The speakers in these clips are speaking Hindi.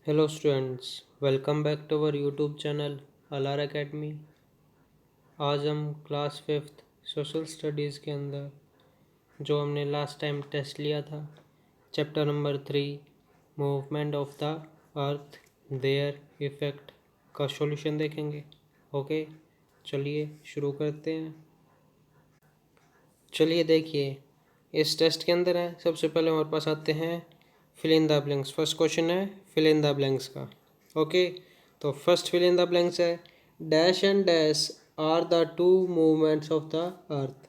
Hello students, welcome back to our YouTube channel अलार एकेडमी। आज हम क्लास फिफ्थ सोशल स्टडीज़ के अंदर जो हमने लास्ट टाइम टेस्ट लिया था, chapter number 3 movement of the earth their effect का सॉल्यूशन देखेंगे। ओके, चलिए शुरू करते हैं। चलिए देखिए, इस टेस्ट के अंदर है, सबसे पहले हमारे पास आते हैं fill in the blanks. First question है फिल इन द ब्लैंक्स का। ओके, तो first fill in the blanks है dash and dash are the two movements of the earth.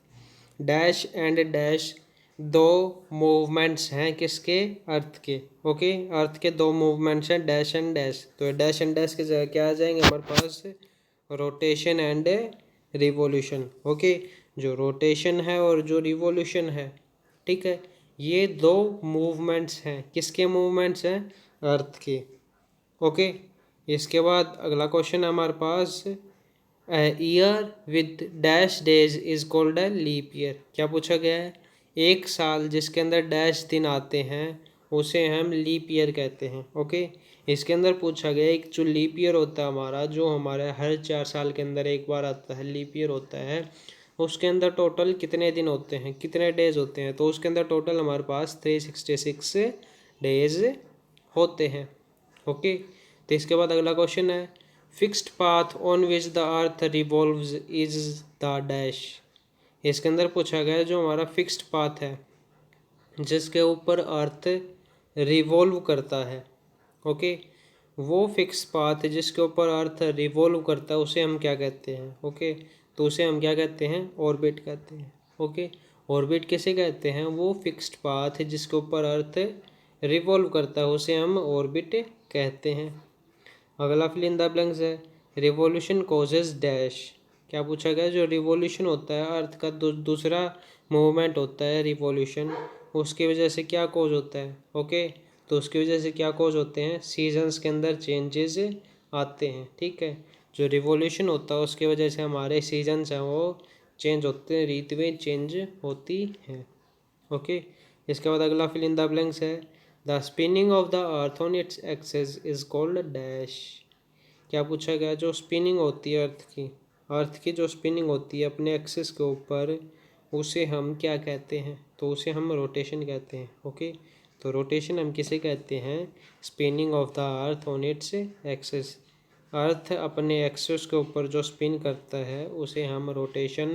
Dash and dash दो मूवमेंट्स हैं किसके? अर्थ के। ओके, अर्थ के दो मूवमेंट्स हैं डैश एंड डैश। तो डैश एंड डैश के जगह क्या आ जाएंगे हमारे पास? Rotation and revolution. ओके, जो रोटेशन है और जो रिवॉल्यूशन है, ठीक है, ये दो मूवमेंट्स हैं। किसके मूवमेंट्स हैं? अर्थ के। ओके, इसके बाद अगला क्वेश्चन है हमारे पास year with dash days is called a leap year. क्या पूछा गया है? एक साल जिसके अंदर डैश दिन आते हैं उसे हम लीप ईयर कहते हैं। ओके, इसके अंदर पूछा गया एक जो लीप ईयर होता है हमारा, जो हमारे हर 4 साल के अंदर एक बार आता है, लीप ईयर होता है, उसके अंदर टोटल कितने दिन होते हैं, कितने डेज होते हैं? तो उसके अंदर टोटल हमारे पास 366 डेज होते हैं। ओके, तो इसके बाद अगला क्वेश्चन है fixed path on which the earth revolves is the dash. इसके अंदर पूछा गया जो हमारा फिक्स्ड पाथ है जिसके ऊपर अर्थ रिवॉल्व करता है। ओके, वो फिक्स पाथ जिसके ऊपर अर्थ रिवॉल्व करता है उसे हम क्या कहते हैं? ओके, तो उसे हम क्या कहते हैं? ऑर्बिट कहते हैं। ओके, ऑर्बिट किसे कहते हैं? वो फिक्स्ड पाथ जिसके ऊपर अर्थ रिवॉल्व करता है उसे हम ऑर्बिट कहते हैं। अगला फिल इन द ब्लैंक्स है रिवॉल्यूशन कॉजेज डैश। क्या पूछा गया? जो रिवॉल्यूशन होता है अर्थ का दूसरा मूवमेंट होता है रिवॉल्यूशन, उसकी वजह से क्या कॉज होता है? ओके, तो उसकी वजह से क्या कॉज होते हैं? सीजन्स के अंदर चेंजेस आते हैं। ठीक है, जो रिवॉल्यूशन होता है उसकी वजह से हमारे सीजन्स हैं वो चेंज होते हैं, ऋतुएं चेंज होती हैं। ओके, इसके बाद अगला फिल इन द ब्लैंक्स है the spinning of the earth on its axis is called dash. क्या पूछा गया? जो स्पिनिंग होती है अर्थ की जो स्पिनिंग होती है अपने एक्सिस के ऊपर, उसे हम क्या कहते हैं? तो उसे हम रोटेशन कहते हैं। ओके, तो रोटेशन हम किसे कहते हैं? Spinning of the earth on its axis. Earth अपने एक्सिस के ऊपर जो स्पिन करता है उसे हम रोटेशन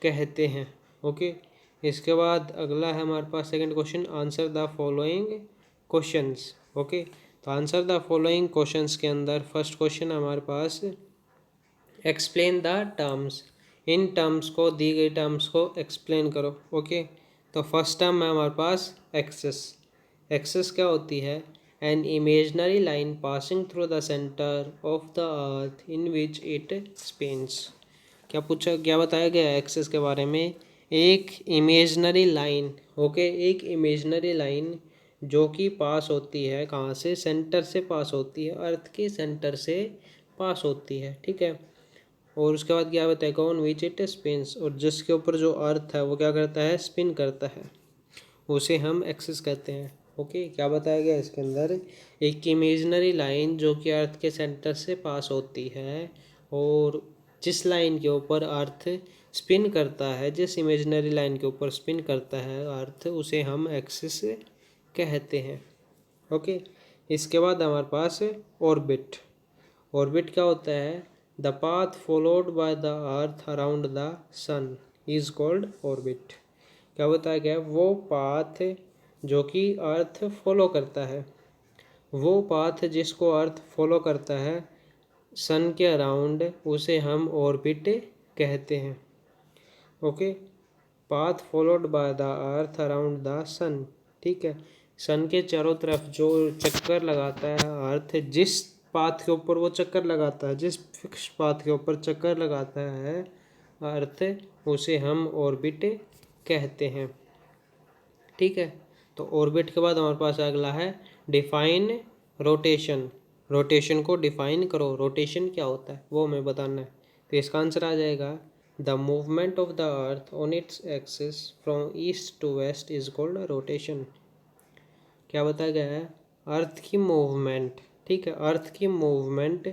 कहते हैं। ओके, इसके बाद अगला है हमारे पास second question answer the following questions. Okay, तो आंसर द फॉलोइंग क्वेश्चंस के अंदर फर्स्ट क्वेश्चन हमारे पास एक्सप्लेन द टर्म्स। इन टर्म्स को, दी गई टर्म्स को एक्सप्लेन करो। ओके, तो फर्स्ट टर्म है हमारे पास एक्सिस। एक्सिस क्या होती है? An imaginary line passing through the centre of the earth in which it spins. क्या बताया गया है एक्सिस के बारे में? एक इमेजनरी लाइन। ओके, एक इमेजनरी लाइन जो कि पास होती है कहाँ से? सेंटर से पास होती है, अर्थ के सेंटर से पास होती है। ठीक है, और उसके बाद क्या बताएगा? ऑन विच इट स्पिन्स, और जिसके ऊपर जो अर्थ है वो क्या करता है? स्पिन करता है, उसे हम एक्सिस कहते हैं। ओके, क्या बताया गया इसके अंदर? एक इमेजनरी लाइन जो कि अर्थ के सेंटर से पास होती है और जिस लाइन के ऊपर अर्थ स्पिन करता है, जिस इमेजनरी लाइन के ऊपर स्पिन करता है अर्थ, उसे हम एक्सिस कहते हैं। ओके, इसके बाद हमारे पास ऑर्बिट। ऑर्बिट क्या होता है? The path followed by the earth around the sun is called orbit. क्या बताया गया? वो पाथ जो कि अर्थ फॉलो करता है, वो पाथ जिसको अर्थ फॉलो करता है सन के अराउंड, उसे हम ऑर्बिट कहते हैं। Okay, path followed by the earth around the sun. ठीक है, सन के चारों तरफ जो चक्कर लगाता है अर्थ, जिस पाथ के ऊपर वो चक्कर लगाता है, जिस फिक्स पाथ के ऊपर चक्कर लगाता है अर्थ, उसे हम ऑर्बिट कहते हैं। ठीक है, तो ऑर्बिट के बाद हमारे पास अगला है डिफाइन रोटेशन। रोटेशन को डिफाइन करो, रोटेशन क्या होता है वो हमें बताना है। तो इसका आंसर आ जाएगा the movement of the earth on its axis from east to west is called rotation. क्या बताया गया है? अर्थ की मूवमेंट, ठीक है, अर्थ की मूवमेंट,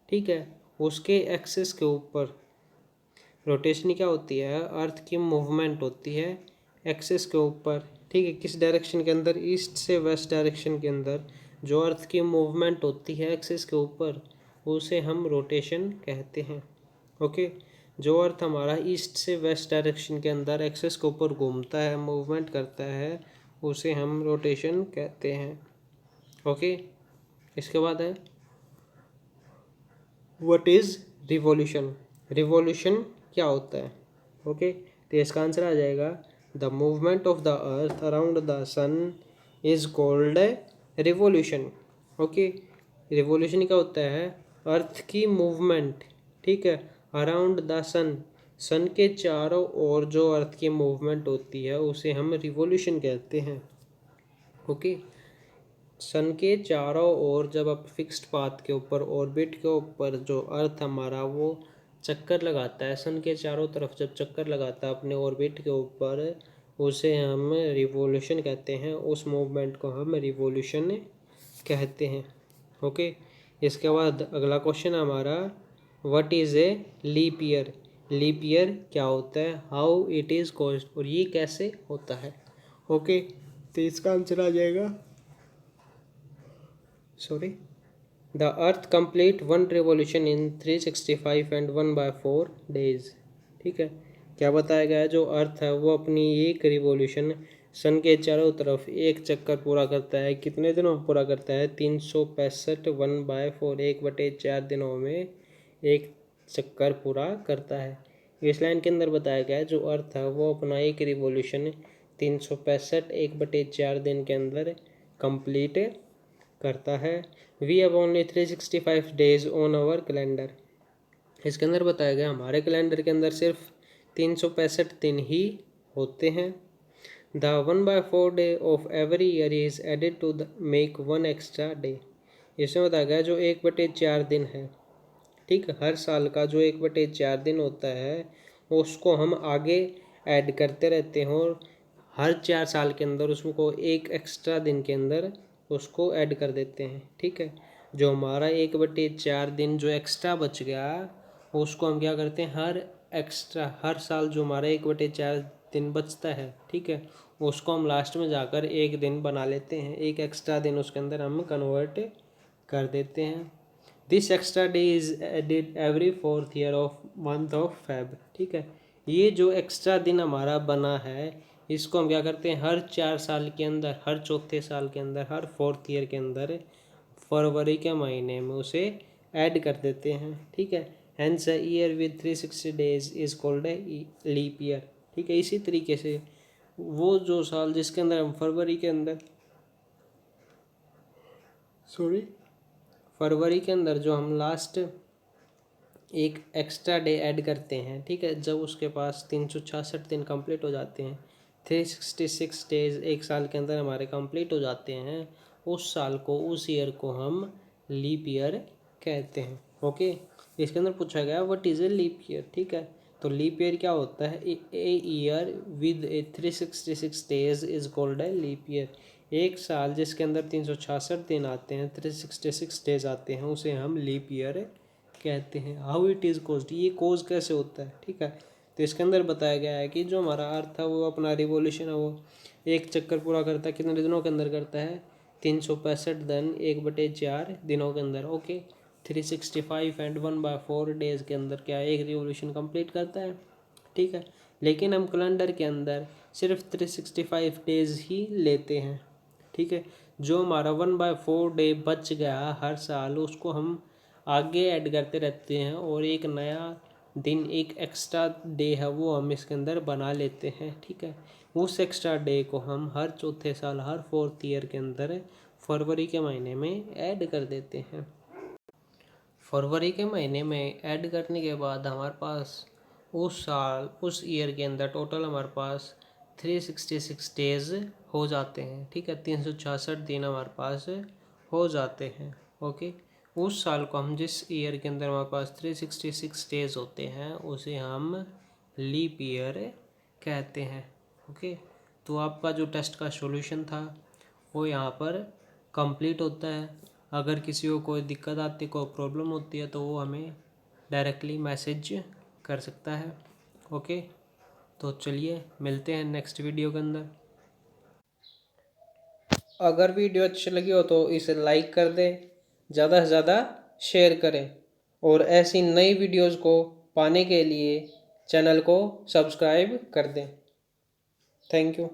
ठीक है, उसके एक्सिस के ऊपर रोटेशन क्या होती है, अर्थ की मूवमेंट होती है एक्सिस के ऊपर, ठीक है, किस डायरेक्शन के अंदर, ईस्ट से वेस्ट डायरेक्शन के अंदर जो अर्थ की मूवमेंट होती है एक्सिस के ऊपर उसे हम रोटेशन कहते हैं। ओके, जो अर्थ हमारा ईस्ट से वेस्ट डायरेक्शन के अंदर एक्सिस के ऊपर घूमता है, मूवमेंट करता है, उसे हम रोटेशन कहते हैं। ओके, इसके बाद है व्हाट इज रिवॉल्यूशन। रिवॉल्यूशन क्या होता है? ओके, तो इसका आंसर आ जाएगा the movement of the earth around the sun is called revolution. Okay, revolution क्या होता है? अर्थ की मूवमेंट, ठीक है, अराउंड द सन, सन के चारों ओर जो अर्थ की मूवमेंट होती है उसे हम रिवॉल्यूशन कहते हैं। ओके, सन के चारों ओर जब आप फिक्स्ड पाथ के ऊपर, ऑर्बिट के ऊपर जो अर्थ हमारा वो चक्कर लगाता है, सन के चारों तरफ जब चक्कर लगाता है अपने ऑर्बिट के ऊपर, उसे हम रिवॉल्यूशन कहते हैं, उस मूवमेंट को हम रिवॉल्यूशन कहते हैं। ओके, इसके बाद अगला क्वेश्चन हमारा what is a leap year. Leap year क्या होता है, हाउ इट इज़ कॉज्ड, और ये कैसे होता है। ओके, तो इसका आंसर आ जाएगा the earth complete one revolution in 365 and 1/4 days। ठीक है, क्या बताया गया है, जो अर्थ है वो अपनी एक रिवॉल्यूशन सन के चारों तरफ एक चक्कर पूरा करता है, कितने दिनों में पूरा करता है, 365, 1/4, 1/4 दिनों में एक चक्कर पूरा करता है। इस लाइन के अंदर बताया गया है जो अर्थ है वो अपना एक रिवॉल्यूशन 365, 1/4 दिन के अंदर कंप्लीट करता है। We have only 365 days on our calendar. इसके अंदर बताया गया हमारे कैलेंडर के अंदर सिर्फ 365 दिन ही होते हैं। The 1/4 day of every year is added to the make one extra day. इसमें बताया गया जो 1/4 दिन है, ठीक है, हर साल का जो 1/4 दिन होता है उसको हम आगे ऐड करते रहते हैं और हर 4 साल के अंदर उसको एक एक्स्ट्रा दिन के अंदर उसको ऐड कर देते हैं। ठीक है, जो हमारा 1/4 दिन जो एक्स्ट्रा बच गया उसको हम क्या करते हैं, हर साल जो हमारा 1/4 दिन बचता है, ठीक है, उसको हम लास्ट में जाकर एक दिन बना लेते हैं, एक एक्स्ट्रा दिन उसके अंदर हम कन्वर्ट कर देते हैं। This extra day is added every 4th year of month of Feb. ठीक है, ये जो एक्स्ट्रा दिन हमारा बना है इसको हम क्या करते हैं, हर 4 साल के अंदर, हर चौथे साल के अंदर, हर 4th ईयर के अंदर फरवरी के महीने में उसे ऐड कर देते हैं। ठीक है, hence a year with 360 days is called a leap year. ठीक है, इसी तरीके से वो जो साल जिसके अंदर हम फरवरी के अंदर फरवरी के अंदर जो हम लास्ट एक एक्स्ट्रा डे ऐड करते हैं, ठीक है, जब उसके पास 366 दिन कंप्लीट हो जाते हैं, 366 डेज एक साल के अंदर हमारे कंप्लीट हो जाते हैं, उस साल को, उस ईयर को हम लीप ईयर कहते हैं। ओके, इसके अंदर पूछा गया what is a leap year. ठीक है, तो लीप ईयर क्या होता है, a year with a 366 days is called a leap year. एक साल जिसके अंदर 366 दिन आते हैं, 366 डेज आते हैं, उसे हम लीप ईयर कहते हैं। हाउ इट इज़ कोज्ड, ये कोज कैसे होता है। ठीक है, तो इसके अंदर बताया गया है कि जो हमारा अर्थ है वो अपना रिवॉल्यूशन है वो एक चक्कर पूरा करता है, कितने दिनों के अंदर करता है, 365 दिन 1/4 दिनों के अंदर। ओके, 365 एंड 1/4 डेज के अंदर क्या एक रिवॉल्यूशन कंप्लीट करता है। ठीक है, लेकिन हम कैलेंडर के अंदर सिर्फ 365 डेज ही लेते हैं। ठीक है, जो हमारा 1/4 डे बच गया हर साल उसको हम आगे ऐड करते रहते हैं और एक नया दिन, एक एक्स्ट्रा डे है वो हम इसके अंदर बना लेते हैं। ठीक है, उस एक्स्ट्रा डे को हम हर चौथे साल, हर 4th ईयर के अंदर फरवरी के महीने में ऐड कर देते हैं। फरवरी के महीने में ऐड करने के बाद हमारे पास उस साल, उस ईयर के अंदर टोटल हमारे पास 366 डेज हो जाते हैं। ठीक है, 366 दिन हमारे पास हो जाते हैं। ओके, उस साल को हम, जिस ईयर के अंदर हमारे पास 366 डेज होते हैं उसे हम लीप ईयर कहते हैं। ओके, तो आपका जो टेस्ट का सॉल्यूशन था वो यहाँ पर कंप्लीट होता है। अगर किसी को कोई दिक्कत आती है, कोई प्रॉब्लम होती है, तो वो हमें डायरेक्टली मैसेज कर सकता है। ओके, तो चलिए मिलते हैं नेक्स्ट वीडियो के अंदर। अगर वीडियो अच्छी लगी हो तो इसे लाइक कर दें, ज़्यादा से ज़्यादा शेयर करें, और ऐसी नई वीडियोस को पाने के लिए चैनल को सब्सक्राइब कर दें। Thank you.